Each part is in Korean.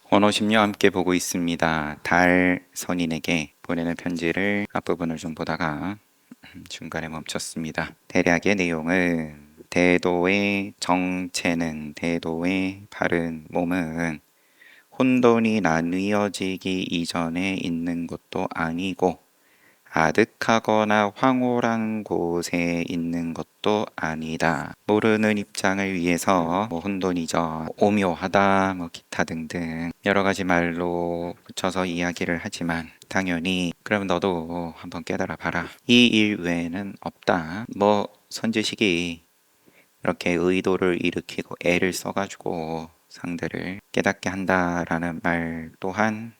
언어심리와 함께 보고 있습니다. 달 선인에게 보내는 편지를 앞부분을 좀 보다가 중간에 멈췄습니다. 대략의 내용은 대도의 정체는 대도의 바른 몸은 혼돈이 나뉘어지기 이전에 있는 것도 아니고 아득하거나 황홀한 곳에 있는 것도 아니다. 모르는 입장을 위해서 혼돈이죠. 오묘하다, 기타 등등 여러 가지 말로 붙여서 이야기를 하지만 당연히 그럼 너도 한번 깨달아 봐라. 이 일 외에는 없다. 선지식이 이렇게 의도를 일으키고 애를 써가지고 상대를 깨닫게 한다라는 말 또한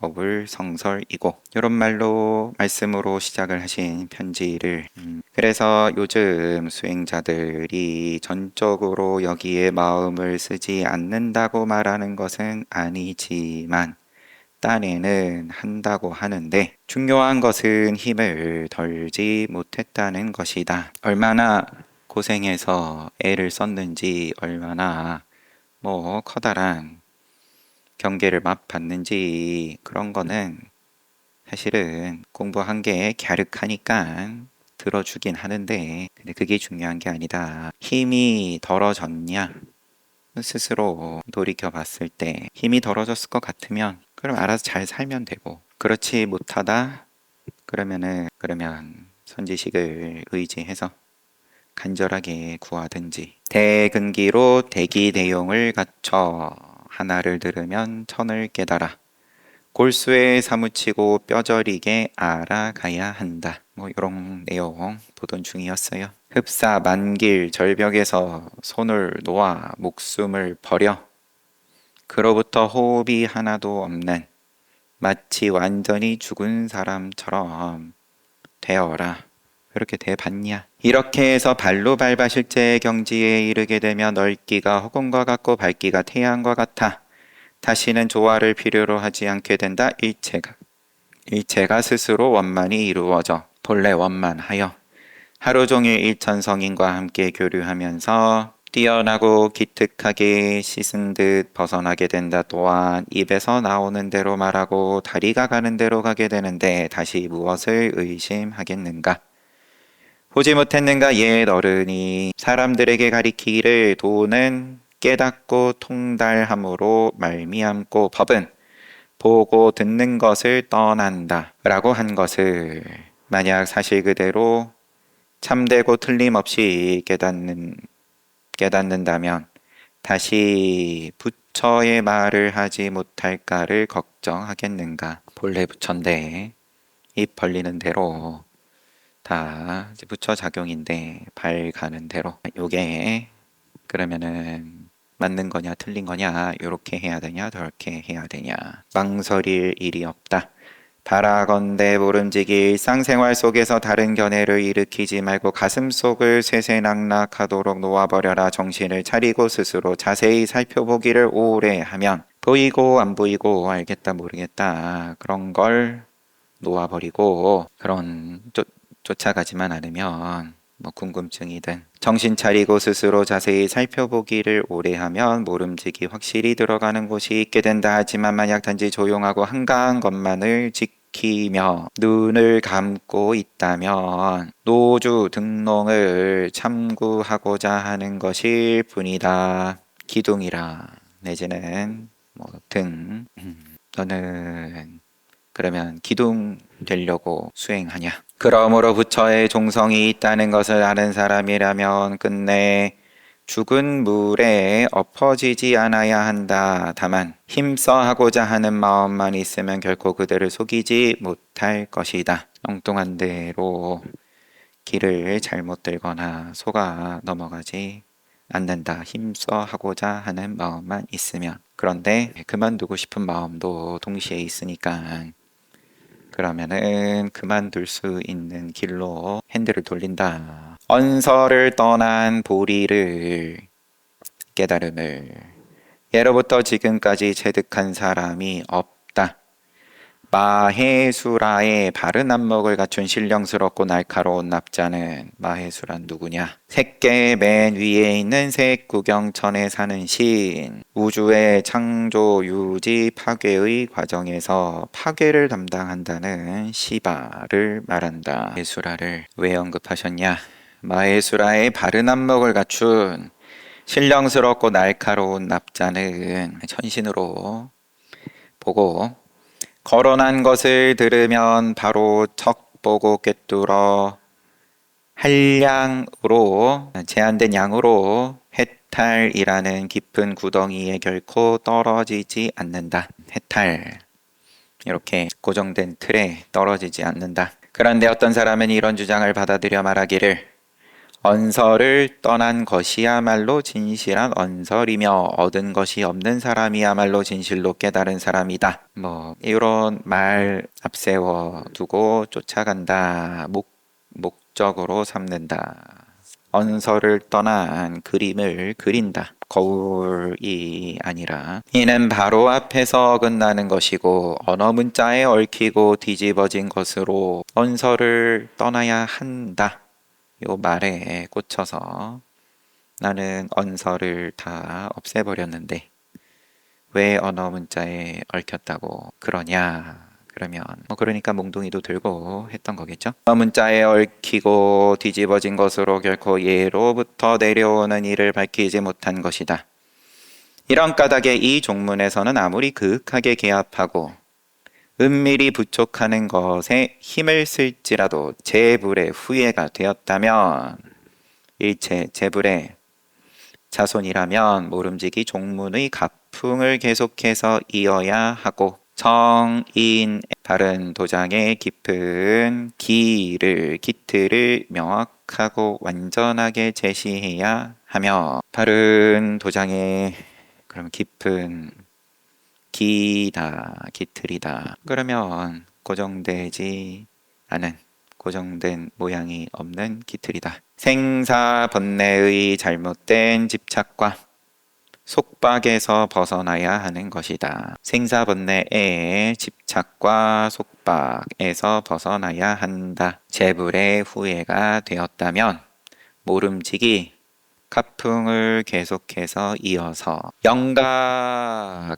어불성설이고 이런 말로 말씀으로 시작을 하신 편지를 그래서 요즘 수행자들이 전적으로 여기에 마음을 쓰지 않는다고 말하는 것은 아니지만 딴에는 한다고 하는데 중요한 것은 힘을 덜지 못했다는 것이다. 얼마나 고생해서 애를 썼는지 얼마나 커다란 경계를 맛봤는지 그런 거는 사실은 공부한 게 갸륵하니까 들어주긴 하는데 근데 그게 중요한 게 아니다. 힘이 덜어졌냐? 스스로 돌이켜 봤을 때 힘이 덜어졌을 것 같으면 그럼 알아서 잘 살면 되고 그렇지 못하다 그러면 선지식을 의지해서 간절하게 구하든지 대근기로 대기 내용을 갖춰 하나를 들으면 천을 깨달아 골수에 사무치고 뼈저리게 알아가야 한다. 이런 내용 보던 중이었어요. 흡사 만길 절벽에서 손을 놓아 목숨을 버려 그로부터 호흡이 하나도 없는 마치 완전히 죽은 사람처럼 되어라. 그렇게 돼봤냐? 이렇게 해서 발로 밟아 실제의 경지에 이르게 되면 넓기가 허공과 같고 밝기가 태양과 같아. 다시는 조화를 필요로 하지 않게 된다. 일체가 스스로 원만히 이루어져 본래 원만하여 하루 종일 일천성인과 함께 교류하면서 뛰어나고 기특하게 씻은 듯 벗어나게 된다. 또한 입에서 나오는 대로 말하고 다리가 가는 대로 가게 되는데 다시 무엇을 의심하겠는가? 보지 못했는가 옛 어른이 사람들에게 가리키기를 도는 깨닫고 통달함으로 말미암고 법은 보고 듣는 것을 떠난다 라고 한 것을 만약 사실 그대로 참되고 틀림없이 깨닫는다면 다시 부처의 말을 하지 못할까를 걱정하겠는가. 본래 부처인데 입 벌리는 대로 다 이제 부처 작용인데 발 가는 대로 요게 그러면은 맞는 거냐 틀린 거냐 요렇게 해야 되냐 저렇게 해야 되냐 망설일 일이 없다. 바라건대 모름지기 일상생활 속에서 다른 견해를 일으키지 말고 가슴속을 쇠쇠낙낙하도록 놓아버려라. 정신을 차리고 스스로 자세히 살펴보기를 오래 하면 보이고 안 보이고 알겠다 모르겠다 그런 걸 놓아버리고 쫓아가지만 않으면 궁금증이든 정신 차리고 스스로 자세히 살펴보기를 오래 하면 모름지기 확실히 들어가는 곳이 있게 된다. 하지만 만약 단지 조용하고 한가한 것만을 지키며 눈을 감고 있다면 노주 등롱을 참구하고자 하는 것일 뿐이다. 기둥이라 내지는 등 너는 그러면 기둥 되려고 수행하냐? 그러므로 부처의 종성이 있다는 것을 아는 사람이라면 끝내 죽은 물에 엎어지지 않아야 한다. 다만 힘써 하고자 하는 마음만 있으면 결코 그들을 속이지 못할 것이다. 엉뚱한 대로 길을 잘못 들거나 속아 넘어가지 않는다. 힘써 하고자 하는 마음만 있으면. 그런데 그만두고 싶은 마음도 동시에 있으니까 그러면은 그만둘 수 있는 길로 핸들을 돌린다. 언서를 떠난 보리를 깨달음을 예로부터 지금까지 체득한 사람이 없다. 마해수라의 바른 안목을 갖춘 신령스럽고 날카로운 납자는 마해수란 누구냐? 색계 맨 위에 있는 색구경천에 사는 신, 우주의 창조, 유지, 파괴의 과정에서 파괴를 담당한다는 시바를 말한다. 마해수라를 왜 언급하셨냐? 마해수라의 바른 안목을 갖춘 신령스럽고 날카로운 납자는 천신으로 보고 거론한 것을 들으면 바로 척 보고 꿰뚫어 한량으로 제한된 양으로 해탈이라는 깊은 구덩이에 결코 떨어지지 않는다. 해탈 이렇게 고정된 틀에 떨어지지 않는다. 그런데 어떤 사람은 이런 주장을 받아들여 말하기를 언설을 떠난 것이야말로 진실한 언설이며 얻은 것이 없는 사람이야말로 진실로 깨달은 사람이다. 이런 말 앞세워 두고 쫓아간다. 목적으로 삼는다. 언설을 떠난 그림을 그린다. 거울이 아니라 이는 바로 앞에서 어긋나는 것이고 언어 문자에 얽히고 뒤집어진 것으로 언설을 떠나야 한다. 요 말에 꽂혀서 나는 언설을 다 없애버렸는데 왜 언어 문자에 얽혔다고 그러냐? 그러면 그러니까 몽둥이도 들고 했던 거겠죠? 언어 문자에 얽히고 뒤집어진 것으로 결코 예로부터 내려오는 일을 밝히지 못한 것이다. 이런 까닭에 이 종문에서는 아무리 그윽하게 개합하고 은밀히 부촉하는 것에 힘을 쓸지라도 재불의 후예가 되었다면 일체 재불의 자손이라면 모름지기 종문의 가풍을 계속해서 이어야 하고 정인 바른 도장의 깊은 기틀을 명확하고 완전하게 제시해야 하며 바른 도장의 그럼 깊은 기틀이다. 그러면 고정되지 않은 고정된 모양이 없는 기틀이다. 생사번뇌의 잘못된 집착과 속박에서 벗어나야 하는 것이다. 생사번뇌의 집착과 속박에서 벗어나야 한다. 재불의 후예가 되었다면 모름지기 가풍을 계속해서 이어서 영가가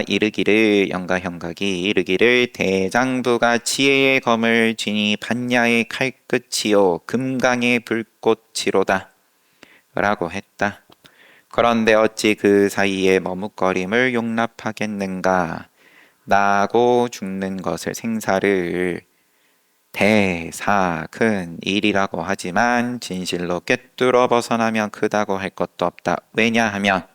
이르기를 영가형각이 이르기를 대장부가 지혜의 검을 쥐니 반야의 칼끝이요 금강의 불꽃이로다 라고 했다. 그런데 어찌 그 사이에 머뭇거림을 용납하겠는가? 나고 죽는 것을 생사를 대사 큰 일이라고 하지만 진실로 꿰뚫어 벗어나면 크다고 할 것도 없다. 왜냐하면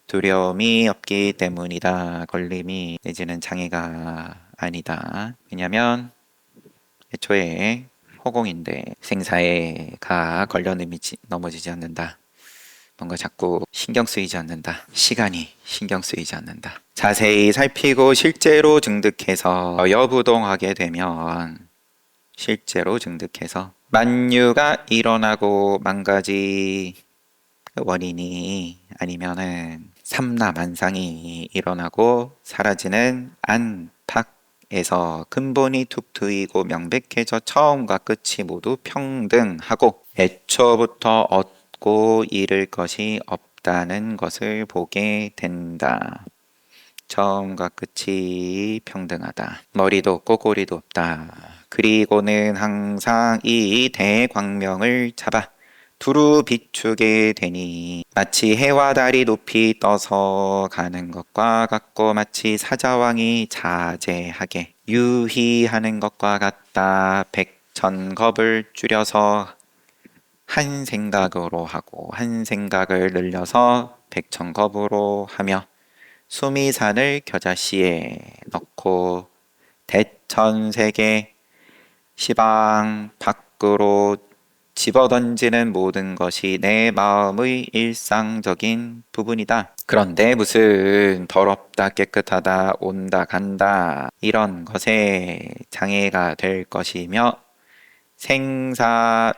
두려움이 없기 때문이다. 걸림이 내지는 장애가 아니다. 왜냐하면 애초에 허공인데 생사에 가 걸려 넘어지지 않는다. 뭔가 자꾸 신경 쓰이지 않는다. 시간이 신경 쓰이지 않는다. 자세히 살피고 실제로 증득해서 여부동하게 되면 실제로 증득해서 만유가 일어나고 만가지 원인이 아니면은 삼라만상이 일어나고 사라지는 안팎에서 근본이 툭 트이고 명백해져 처음과 끝이 모두 평등하고 애초부터 얻고 잃을 것이 없다는 것을 보게 된다. 처음과 끝이 평등하다. 머리도 없고 꼬리도 없다. 그리고는 항상 이 대광명을 잡아 두루 비추게 되니 마치 해와 달이 높이 떠서 가는 것과 같고 마치 사자왕이 자제하게 유희하는 것과 같다. 백천겁을 줄여서 한 생각으로 하고 한 생각을 늘려서 백천겁으로 하며 수미산을 겨자씨에 넣고 대천세계 시방 밖으로 집어던지는 모든 것이 내 마음의 일상적인 부분이다. 그런데 무슨 더럽다 깨끗하다 온다 간다 이런 것에 장애가 될 것이며 생사득실에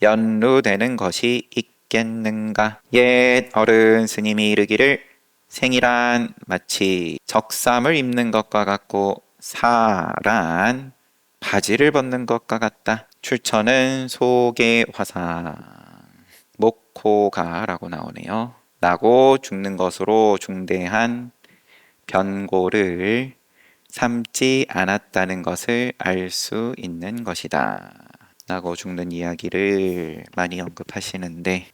연루되는 것이 있겠는가. 옛 어른 스님이 이르기를 생이란 마치 적삼을 입는 것과 같고 사란 바지를 벗는 것과 같다. 출처는 속의 화상 목호가라고 나오네요. 나고 죽는 것으로 중대한 변고를 삼지 않았다는 것을 알 수 있는 것이다. 나고 죽는 이야기를 많이 언급하시는데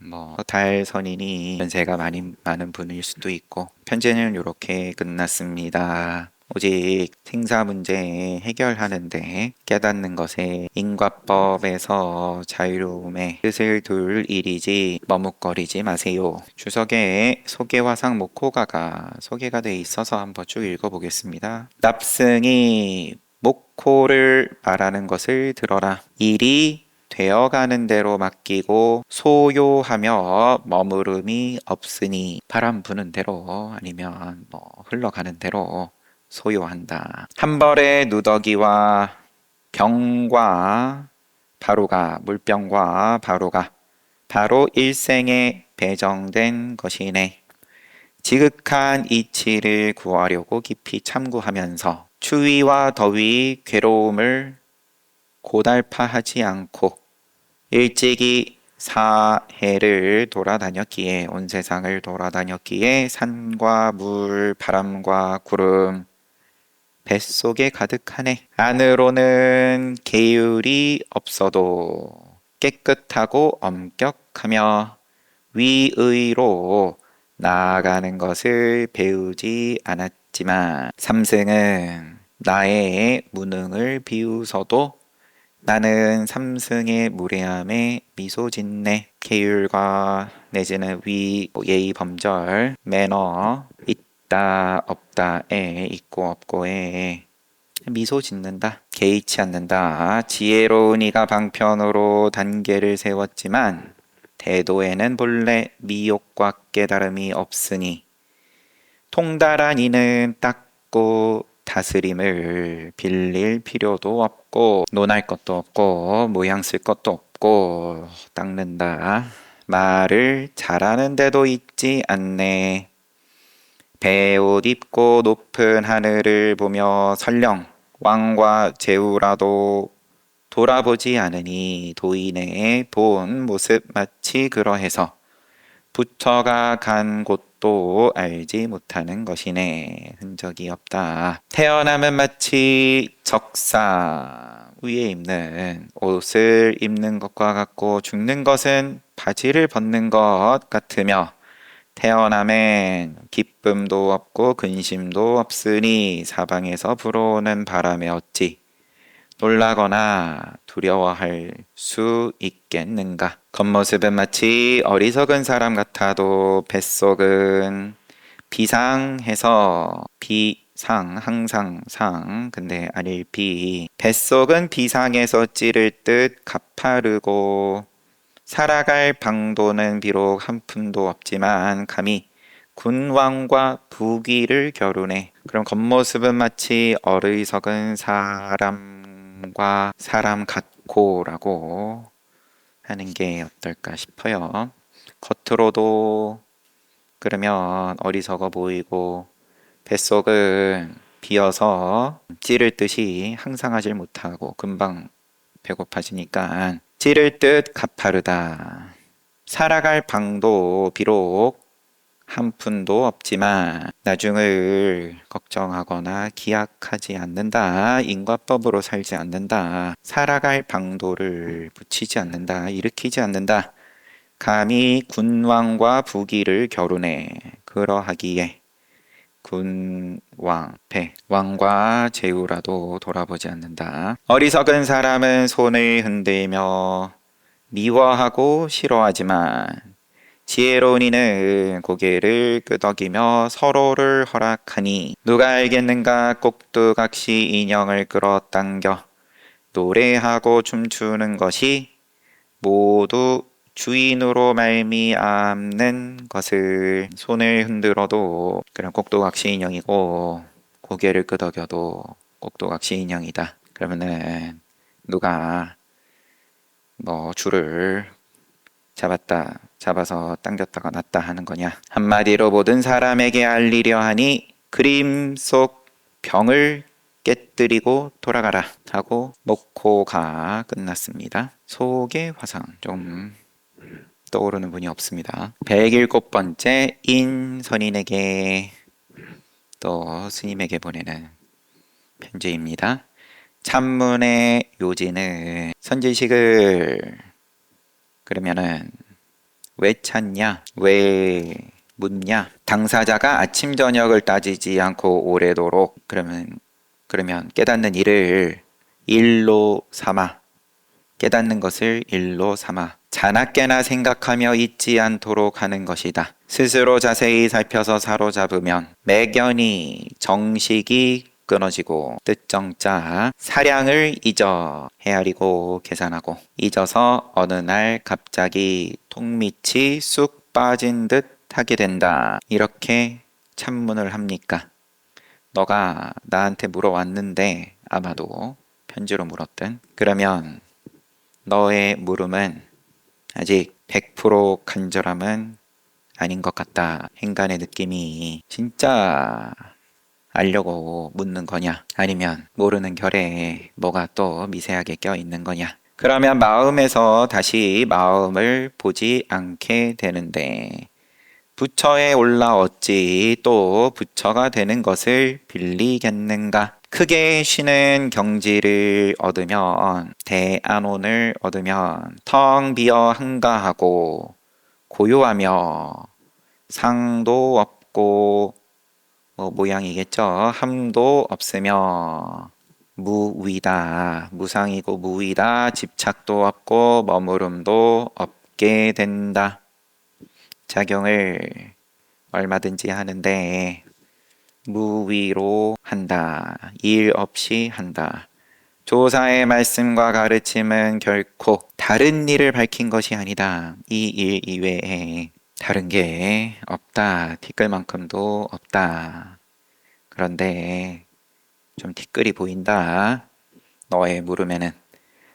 달선인이 연세가 많은 분일 수도 있고 편지는 이렇게 끝났습니다. 오직 생사 문제 해결하는데 깨닫는 것에 인과법에서 자유로움의 뜻을 둘 일이지 머뭇거리지 마세요. 주석에 소개화상 목호가가 소개가 돼 있어서 한번 쭉 읽어보겠습니다. 납승이 목호를 말하는 것을 들어라. 일이 되어가는 대로 맡기고 소요하며 머무름이 없으니 바람 부는 대로 아니면 흘러가는 대로 소요한다. 한 벌의 누더기와 병과 바로가 물병과 바로가 바로 일생에 배정된 것이네. 지극한 이치를 구하려고 깊이 참고하면서 추위와 더위, 괴로움을 고달파하지 않고 일찍이 사해를 돌아다녔기에 온 세상을 돌아다녔기에 산과 물, 바람과 구름 뱃속에 가득하네. 안으로는 계율이 없어도 깨끗하고 엄격하며 위의로 나아가는 것을 배우지 않았지만 삼승은 나의 무능을 비웃어도 나는 삼승의 무례함에 미소 짓네. 계율과 내지는 예의 범절, 매너, 있다 없다에 있고 없고에 미소 짓는다. 개의치 않는다. 지혜로운 이가 방편으로 단계를 세웠지만 대도에는 본래 미욕과 깨달음이 없으니 통달한 이는 닦고 다스림을 빌릴 필요도 없고 논할 것도 없고 모양 쓸 것도 없고 닦는다. 말을 잘하는데도 있지 않네. 배옷 입고 높은 하늘을 보며 설령 왕과 제후라도 돌아보지 않으니 도인의 본 모습 마치 그러해서 부처가 간 곳도 알지 못하는 것이네. 흔적이 없다. 태어남은 마치 적사 위에 입는 옷을 입는 것과 같고 죽는 것은 바지를 벗는 것 같으며 태어남엔 기쁨도 없고 근심도 없으니 사방에서 불어오는 바람에 어찌 놀라거나 두려워할 수 있겠는가. 겉모습은 마치 어리석은 사람 같아도 뱃속은 비상해서 비상 항상 상 근데 아닐 비 뱃속은 비상해서 찌를 듯 가파르고 살아갈 방도는 비록 한 푼도 없지만 감히 군왕과 부귀를 겨루네. 그럼 겉모습은 마치 어리석은 사람과 사람 같고라고 하는 게 어떨까 싶어요. 겉으로도 그러면 어리석어 보이고 뱃속은 비어서 찌를 듯이 항상하질 못하고 금방 배고파지니까 찌를 듯 가파르다. 살아갈 방도 비록 한 푼도 없지만 나중을 걱정하거나 기약하지 않는다. 인과법으로 살지 않는다. 살아갈 방도를 붙이지 않는다. 일으키지 않는다. 감히 군왕과 부귀를 겨루네. 그러하기에 군왕, 배, 왕과 제후라도 돌아보지 않는다. 어리석은 사람은 손을 흔들며 미워하고 싫어하지만 지혜로운 이는 고개를 끄덕이며 서로를 허락하니 누가 알겠는가. 꼭두각시 인형을 끌어당겨 노래하고 춤추는 것이 모두 주인으로 말미암는 것을. 손을 흔들어도 그럼 꼭두각시 인형이고 고개를 끄덕여도 꼭두각시 인형이다. 그러면은 누가 줄을 잡았다. 잡아서 당겼다가 놨다 하는 거냐? 한마디로 모든 사람에게 알리려 하니 그림 속 병을 깨뜨리고 돌아가라 하고 목호가 끝났습니다. 속의 화상 좀 떠오르는 분이 없습니다. 107번째 인선인에게 또 스님에게 보내는 편지입니다. 참문의 요지는 선지식을 그러면은 왜 찾냐? 왜 묻냐? 당사자가 아침 저녁을 따지지 않고 오래도록 그러면 깨닫는 일을 일로 삼아 깨닫는 것을 일로 삼아 자나깨나 생각하며 잊지 않도록 하는 것이다. 스스로 자세히 살펴서 사로잡으면 매견이 정식이 끊어지고 뜻정자 사량을 잊어 헤아리고 계산하고 잊어서 어느 날 갑자기 통밑이 쑥 빠진 듯 하게 된다. 이렇게 참문을 합니까? 너가 나한테 물어왔는데 아마도 편지로 물었든 그러면 너의 물음은 아직 100% 간절함은 아닌 것 같다. 행간의 느낌이 진짜 알려고 묻는 거냐? 아니면 모르는 결에 뭐가 또 미세하게 껴있는 거냐? 그러면 마음에서 다시 마음을 보지 않게 되는데 부처에 올라 어찌 또 부처가 되는 것을 빌리겠는가? 크게 쉬는 경지를 얻으면 대안온을 얻으면 텅 비어 한가하고 고요하며 상도 없고 모양이겠죠. 함도 없으며 무위다. 무상이고 무위다. 집착도 없고 머무름도 없게 된다. 작용을 얼마든지 하는데 무위로 한다. 일 없이 한다. 조사의 말씀과 가르침은 결코 다른 일을 밝힌 것이 아니다. 이 일 이외에 다른 게 없다. 티끌만큼도 없다. 그런데 좀 티끌이 보인다. 너의 물음에는.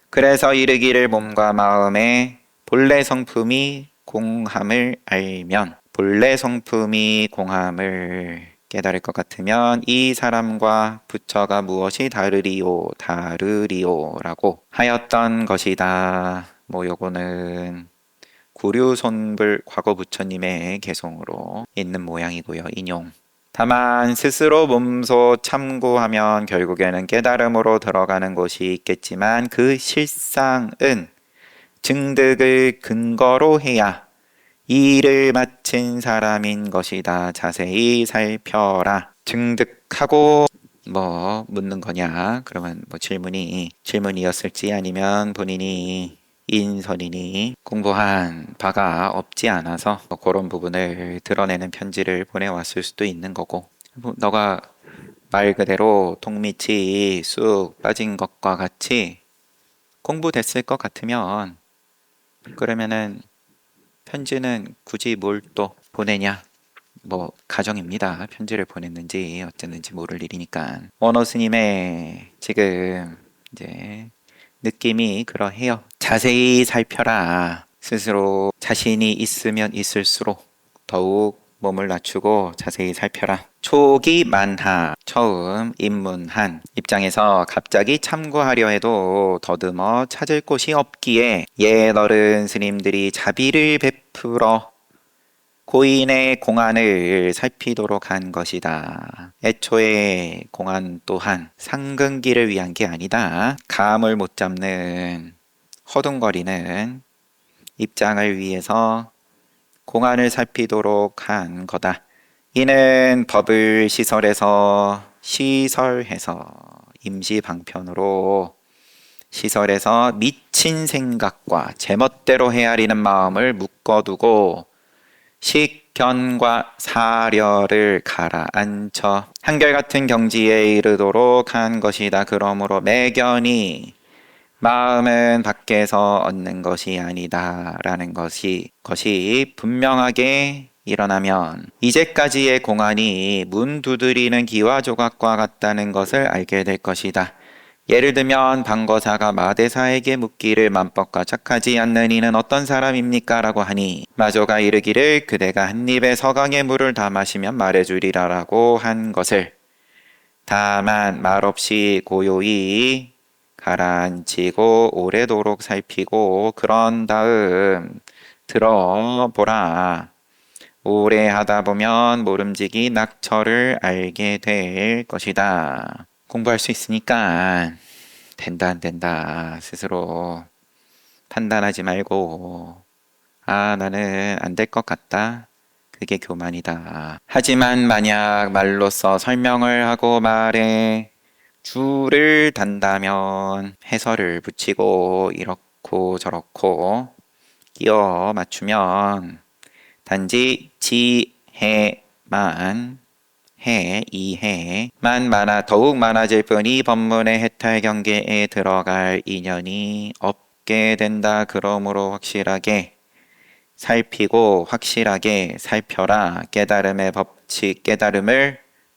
그래서 이르기를 몸과 마음의 본래 성품이 공함을 알면 본래 성품이 공함을 깨달을 것 같으면 이 사람과 부처가 무엇이 다르리오라고 하였던 것이다. 요거는 구류손불 과거 부처님의 개송으로 있는 모양이고요. 인용. 다만 스스로 몸소 참고하면 결국에는 깨달음으로 들어가는 곳이 있겠지만 그 실상은 증득을 근거로 해야 일을 마친 사람인 것이다. 자세히 살펴라. 증득하고 묻는 거냐? 그러면 질문이었을지 아니면 본인이 인선인이 공부한 바가 없지 않아서 그런 부분을 드러내는 편지를 보내왔을 수도 있는 거고 너가 말 그대로 통밑이 쑥 빠진 것과 같이 공부됐을 것 같으면 그러면은 편지는 굳이 뭘 또 보내냐? 가정입니다. 편지를 보냈는지 어쨌는지 모를 일이니까. 원어 스님의 지금 이제 느낌이 그러해요. 자세히 살펴라. 스스로 자신이 있으면 있을수록 더욱 몸을 낮추고 자세히 살펴라. 초기 만하, 처음 입문한 입장에서 갑자기 참고하려 해도 더듬어 찾을 곳이 없기에 옛 어른 스님들이 자비를 베풀어 고인의 공안을 살피도록 한 것이다. 애초에 공안 또한 상근기를 위한 게 아니다. 감을 못 잡는 허둥거리는 입장을 위해서 공안을 살피도록 한 거다. 이는 법을 시설해서 임시 방편으로 시설해서 미친 생각과 제멋대로 헤아리는 마음을 묶어두고 식견과 사려를 가라앉혀 한결같은 경지에 이르도록 한 것이다. 그러므로 매견이 마음은 밖에서 얻는 것이 아니다 라는 것이 분명하게 일어나면 이제까지의 공안이 문 두드리는 기와 조각과 같다는 것을 알게 될 것이다. 예를 들면 방거사가 마대사에게 묻기를 만법과 착하지 않는 이는 어떤 사람입니까? 라고 하니 마조가 이르기를 그대가 한 입에 서강의 물을 다 마시면 말해주리라 라고 한 것을 다만 말없이 고요히 가라앉히고 오래도록 살피고 그런 다음 들어보라. 오래 하다 보면 모름지기 낙처를 알게 될 것이다. 공부할 수 있으니까 된다 안 된다 스스로 판단하지 말고 나는 안 될 것 같다. 그게 교만이다. 하지만 만약 말로써 설명을 하고 말에 줄을 단다면 해설을 붙이고 이렇고 저렇고 끼워 맞추면 단지 지혜만 이해만 더욱 많아질 뿐이 법문의 해탈 경계에 들어갈 인연이 없게 된다. 그러므로 확실하게 살피고 확실하게 살펴라. 깨달음을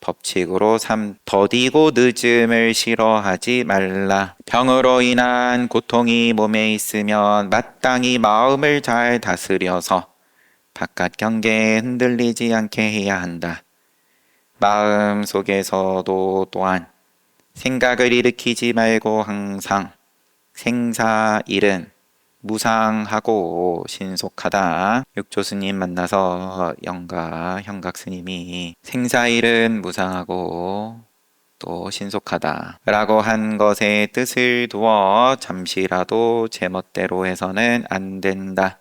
법칙으로 더디고 늦음을 싫어하지 말라. 병으로 인한 고통이 몸에 있으면 마땅히 마음을 잘 다스려서 바깥 경계에 흔들리지 않게 해야 한다. 마음 속에서도 또한 생각을 일으키지 말고 항상 생사일은 무상하고 신속하다. 육조스님 만나서 현각 스님이 생사일은 무상하고 또 신속하다 라고 한 것의 뜻을 두어 잠시라도 제멋대로 해서는 안 된다.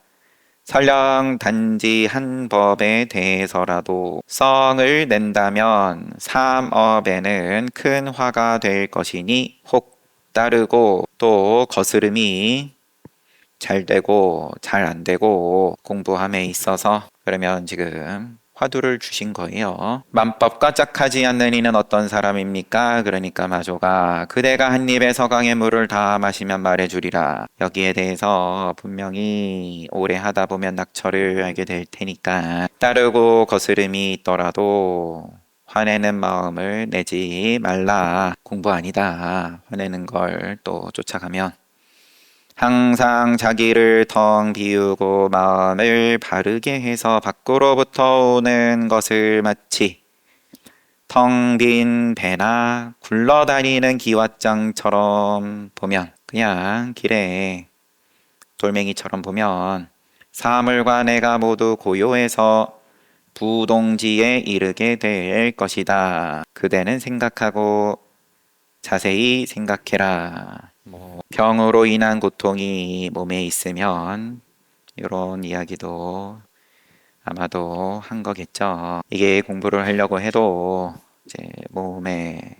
설령 단지 한 법에 대해서라도 성을 낸다면 삼업에는 큰 화가 될 것이니 혹 따르고 또 거스름이 잘 되고 잘 안 되고 공부함에 있어서 그러면 지금 화두를 주신 거예요. 만법과 짝하지 않는 이는 어떤 사람입니까? 그러니까 마조가 그대가 한 입에 서강의 물을 다 마시면 말해주리라. 여기에 대해서 분명히 오래 하다 보면 낙처를 알게 될 테니까 따르고 거스름이 있더라도 화내는 마음을 내지 말라. 공부 아니다. 화내는 걸 또 쫓아가면 항상 자기를 텅 비우고 마음을 바르게 해서 밖으로부터 오는 것을 마치 텅 빈 배나 굴러다니는 기왓장처럼 보면 그냥 길에 돌멩이처럼 보면 사물과 내가 모두 고요해서 부동지에 이르게 될 것이다. 그대는 생각하고 자세히 생각해라. 병으로 인한 고통이 몸에 있으면 이런 이야기도 아마도 한 거겠죠. 이게 공부를 하려고 해도 이제 몸에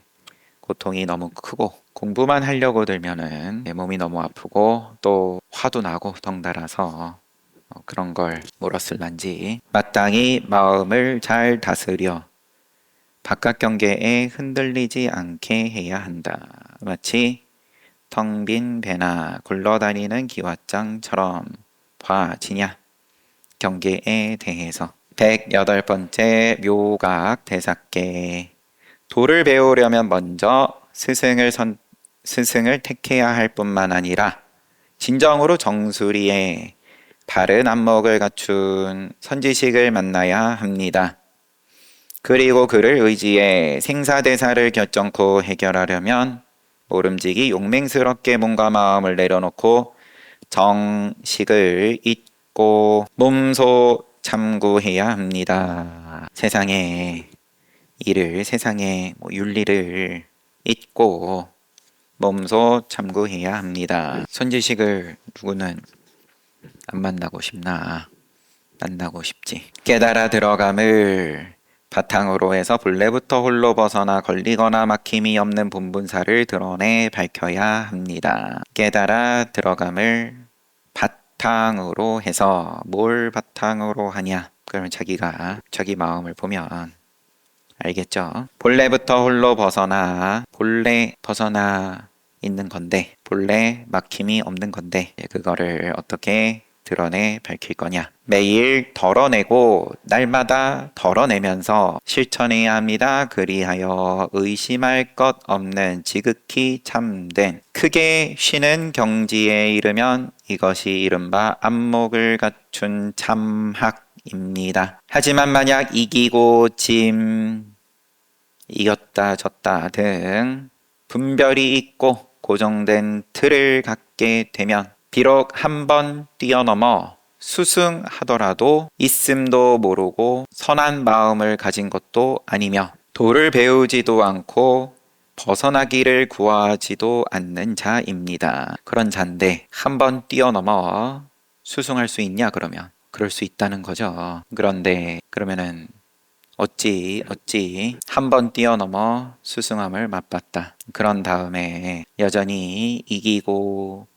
고통이 너무 크고 공부만 하려고 들면은 내 몸이 너무 아프고 또 화도 나고 덩달아서 그런 걸 물었을란지 마땅히 마음을 잘 다스려 바깥 경계에 흔들리지 않게 해야 한다. 마치 텅 빈 배나 굴러다니는 기왓장처럼 봐지냐. 경계에 대해서 108번째 묘각 대사께 도를 배우려면 먼저 스승을 택해야 할 뿐만 아니라 진정으로 정수리에 바른 안목을 갖춘 선지식을 만나야 합니다. 그리고 그를 의지해 생사대사를 결정코 해결하려면 모름지기 용맹스럽게 몸과 마음을 내려놓고 정식을 잊고 몸소 참고해야 합니다. 세상의 일을, 세상의 윤리를 잊고 몸소 참고해야 합니다. 선지식을 누구는 안 만나고 싶나? 만나고 싶지. 깨달아 들어감을 바탕으로 해서 본래부터 홀로 벗어나 걸리거나 막힘이 없는 본분사를 드러내 밝혀야 합니다. 깨달아 들어감을 바탕으로 해서 뭘 바탕으로 하냐? 그러면 자기 마음을 보면 알겠죠? 본래부터 홀로 벗어나 있는 건데 본래 막힘이 없는 건데 그거를 어떻게 드러내 밝힐 거냐? 매일 덜어내고 날마다 덜어내면서 실천해야 합니다. 그리하여 의심할 것 없는 지극히 참된 크게 쉬는 경지에 이르면 이것이 이른바 안목을 갖춘 참학입니다. 하지만 만약 이기고 이겼다 졌다 등 분별이 있고 고정된 틀을 갖게 되면 비록 한 번 뛰어넘어 수승하더라도 있음도 모르고 선한 마음을 가진 것도 아니며 도를 배우지도 않고 벗어나기를 구하지도 않는 자입니다. 그런 자인데 한 번 뛰어넘어 수승할 수 있냐 그러면 그럴 수 있다는 거죠. 그런데 그러면은 어찌 한 번 뛰어넘어 스승함을 맛봤다. 그런 다음에 여전히 이기고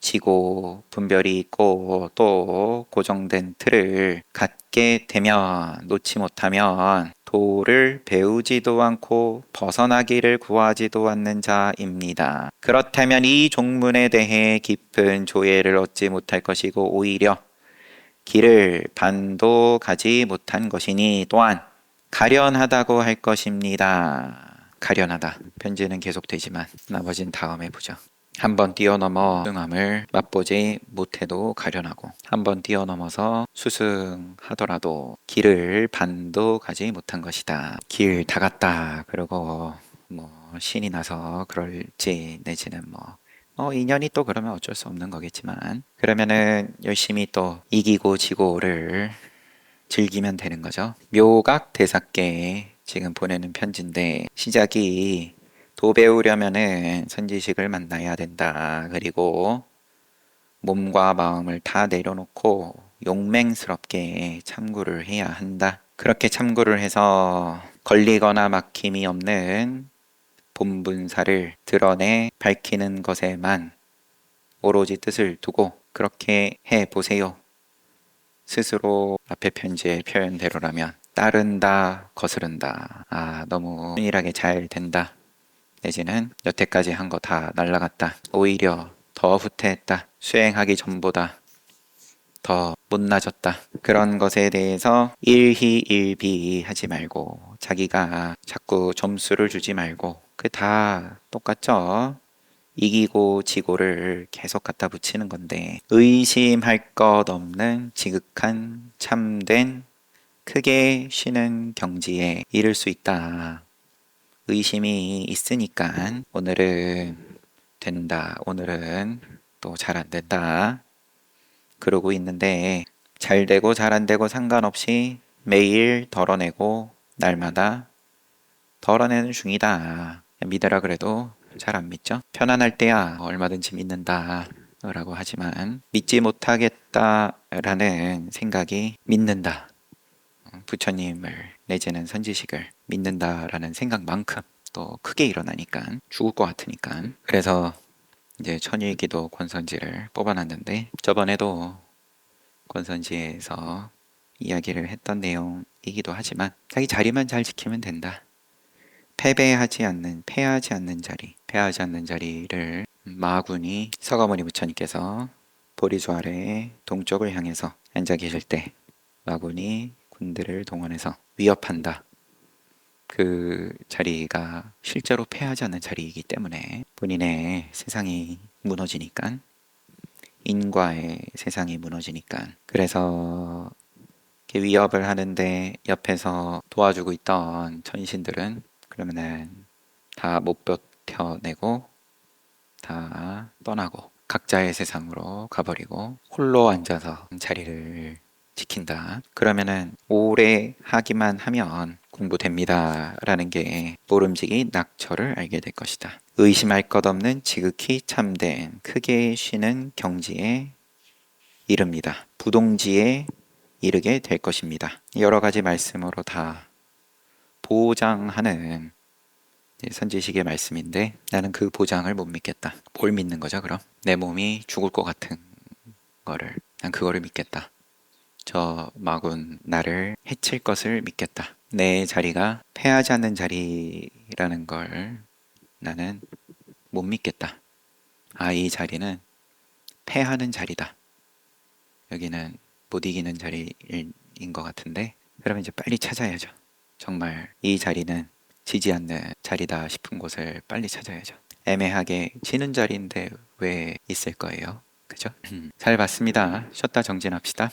지고 분별이 있고 또 고정된 틀을 갖게 되면 놓지 못하면 도를 배우지도 않고 벗어나기를 구하지도 않는 자입니다. 그렇다면 이 종문에 대해 깊은 조예를 얻지 못할 것이고 오히려 길을 반도 가지 못한 것이니 또한 가련하다고 할 것입니다. 가련하다. 편지는 계속되지만 나머진 다음에 보죠. 한 번 뛰어넘어 수승함을 맛보지 못해도 가련하고 한 번 뛰어넘어서 수승하더라도 길을 반도 가지 못한 것이다. 길 다 갔다. 그러고 신이 나서 그럴지 내지는 인연이 또 그러면 어쩔 수 없는 거겠지만 그러면은 열심히 또 이기고 지고를 즐기면 되는 거죠. 묘각 대사께 지금 보내는 편지인데 시작이 도 배우려면은 선지식을 만나야 된다. 그리고 몸과 마음을 다 내려놓고 용맹스럽게 참고를 해야 한다. 그렇게 참고를 해서 걸리거나 막힘이 없는 본분사를 드러내 밝히는 것에만 오로지 뜻을 두고 그렇게 해 보세요. 스스로 앞에 편지의 표현대로라면 따른다, 거스른다. 너무 균일하게 잘 된다. 내지는 여태까지 한 거 다 날라갔다. 오히려 더 후퇴했다. 수행하기 전보다 더 못나졌다. 그런 것에 대해서 일희일비 하지 말고 자기가 자꾸 점수를 주지 말고 그 다 똑같죠. 이기고 지고를 계속 갖다 붙이는 건데 의심할 것 없는 지극한 참된 크게 쉬는 경지에 이를 수 있다. 의심이 있으니까 오늘은 된다. 오늘은 또 잘 안 된다. 그러고 있는데 잘 되고 잘 안 되고 상관없이 매일 덜어내고 날마다 덜어내는 중이다. 믿으라 그래도 잘 안 믿죠? 편안할 때야 얼마든지 믿는다 라고 하지만 믿지 못하겠다라는 생각이 믿는다. 부처님을 내지는 선지식을 믿는다라는 생각만큼 또 크게 일어나니까 죽을 것 같으니까 그래서 이제 천일기도 권선지를 뽑아놨는데 저번에도 권선지에서 이야기를 했던 내용이기도 하지만 자기 자리만 잘 지키면 된다. 패하지 않는 자리를 마군이 서가모니 부처님께서 보리주 아래 동쪽을 향해서 앉아 계실 때 마군이 군대를 동원해서 위협한다. 그 자리가 실제로 패하지 않는 자리이기 때문에 본인의 세상이 무너지니까 인과의 세상이 무너지니까 그래서 이렇게 위협을 하는데 옆에서 도와주고 있던 천신들은 그러면은 다 못 버텨내고 다 떠나고 각자의 세상으로 가버리고 홀로 앉아서 자리를 지킨다. 그러면은 오래 하기만 하면 공부됩니다 라는 게 모름지기 낙처를 알게 될 것이다. 의심할 것 없는 지극히 참된 크게 쉬는 경지에 이릅니다. 부동지에 이르게 될 것입니다. 여러 가지 말씀으로 다 보장하는 선지식의 말씀인데 나는 그 보장을 못 믿겠다. 뭘 믿는 거죠 그럼? 내 몸이 죽을 것 같은 거를 난 그거를 믿겠다. 저 마군 나를 해칠 것을 믿겠다. 내 자리가 패하지 않는 자리라는 걸 나는 못 믿겠다. 이 자리는 패하는 자리다. 여기는 못 이기는 자리인 것 같은데, 그러면 이제 빨리 찾아야죠. 정말 이 자리는 지지 않는 자리다 싶은 곳을 빨리 찾아야죠. 애매하게 지는 자리인데 왜 있을 거예요? 그죠? 잘 봤습니다. 쉬었다 정진합시다.